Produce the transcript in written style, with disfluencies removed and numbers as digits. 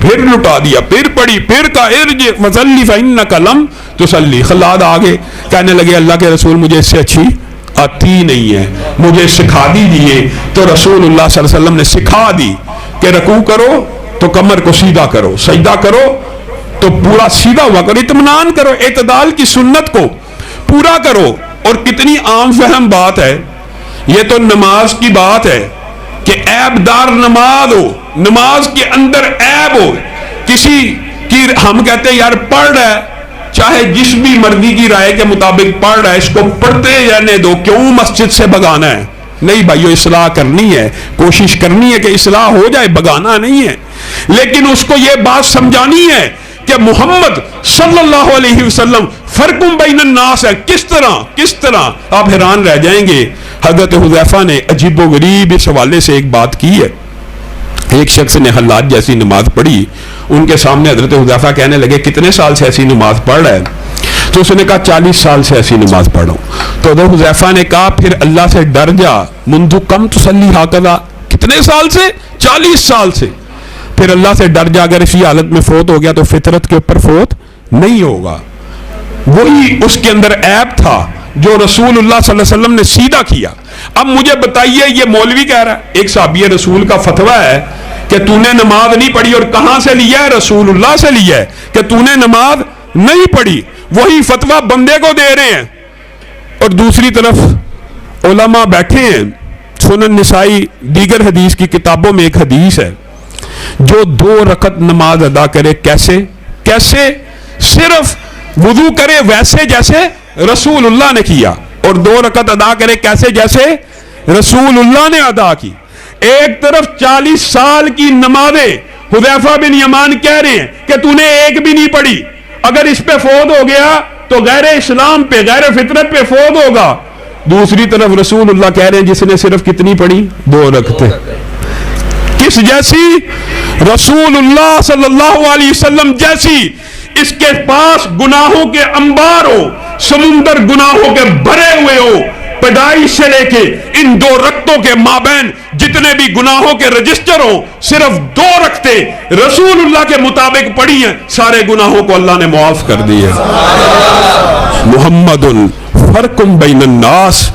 پھر لٹا دیا، پھر پڑھی، پھر کہا ارجع فصلی فإنک لم تصلی۔ خلاد آگے کہنے لگے اللہ کے رسول مجھے اس سے اچھی آتی نہیں ہے، مجھے سکھا دیجیے۔ تو رسول اللہ صلی اللہ علیہ وسلم نے سکھا دی کہ رکوع کرو تو کمر کو سیدھا کرو، سجدہ کرو تو پورا سیدھا ہوا کرو، اطمینان کرو، اعتدال کی سنت کو پورا کرو۔ اور کتنی عام فہم بات ہے، یہ تو نماز کی بات ہے کہ عیب دار نماز ہو، نماز کے اندر عیب ہو، کسی کی ہم کہتے ہیں یار پڑھ رہا ہے، چاہے جس بھی مرضی کی رائے کے مطابق پڑھ رہا ہے، اس کو پڑھتے رہنے دو، کیوں مسجد سے بگانا ہے؟ نہیں بھائیو، اصلاح کرنی ہے، کوشش کرنی ہے کہ اصلاح ہو جائے، بگانا نہیں ہے، لیکن اس کو یہ بات سمجھانی ہے کہ محمد صلی اللہ علیہ وسلم فرق بین الناس ہے۔ کس طرح آپ حیران رہ جائیں گے۔ حضرت حذیفہ نے عجیب و غریب اس حوالے سے ایک بات کی ہے۔ ایک شخص نے حلاد جیسی نماز پڑھی، ان کے سامنے حضرت حذیفہ کہنے لگے کتنے سال سے ایسی نماز پڑھ رہا ہے؟ تو اس نے کہا 40 سال سے ایسی نماز پڑھ رہا ہوں۔ تو حضرت حذیفہ نے کہا پھر اللہ سے ڈر جا، منذ کم تصلی ہکذا، کتنے سال سے؟ 40 سال سے۔ پھر اللہ سے ڈر جا، اگر اسی حالت میں فوت ہو گیا تو فطرت کے اوپر فوت نہیں ہوگا۔ وہی اس کے اندر عیب تھا جو رسول اللہ صلی اللہ علیہ وسلم نے سیدھا کیا۔ اب مجھے بتائیے، یہ مولوی کہہ رہا ہے، ایک صحابی رسول کا فتویٰ ہے کہ تو نے نماز نہیں پڑھی، اور کہاں سے لیا ہے؟ رسول اللہ سے لیا ہے کہ تو نے نماز نہیں پڑھی۔ وہی فتویٰ بندے کو دے رہے ہیں، اور دوسری طرف علماء بیٹھے ہیں۔ سنن نسائی دیگر حدیث کی کتابوں میں ایک حدیث ہے، جو 2 رکعت نماز ادا کرے کیسے صرف وضو کرے ویسے جیسے رسول اللہ نے کیا، اور 2 رکعت ادا کرے کیسے جیسے رسول اللہ نے ادا کی۔ ایک طرف 40 سال کی نمازیں حذیفہ بن یمان کہہ رہے ہیں کہ تو نے ایک بھی نہیں پڑھی، اگر اس پہ فوت ہو گیا تو غیر اسلام پہ، غیر فطرت پہ فوت ہوگا۔ دوسری طرف رسول اللہ کہہ رہے ہیں جس نے صرف کتنی پڑھی؟ 2 رکعتیں۔ کس جیسی؟ رسول اللہ صلی اللہ علیہ وسلم جیسی۔ اس کے پاس گناہوں کے انبار ہو، سمندر گناہوں کے بھرے ہوئے ہو، پیدائش سے لے کے ان 2 رکعتوں کے مابین جتنے بھی گناہوں کے رجسٹر ہو، صرف 2 رکعتیں رسول اللہ کے مطابق پڑھی ہیں، سارے گناہوں کو اللہ نے معاف کر دیے۔ محمد فرق بین الناس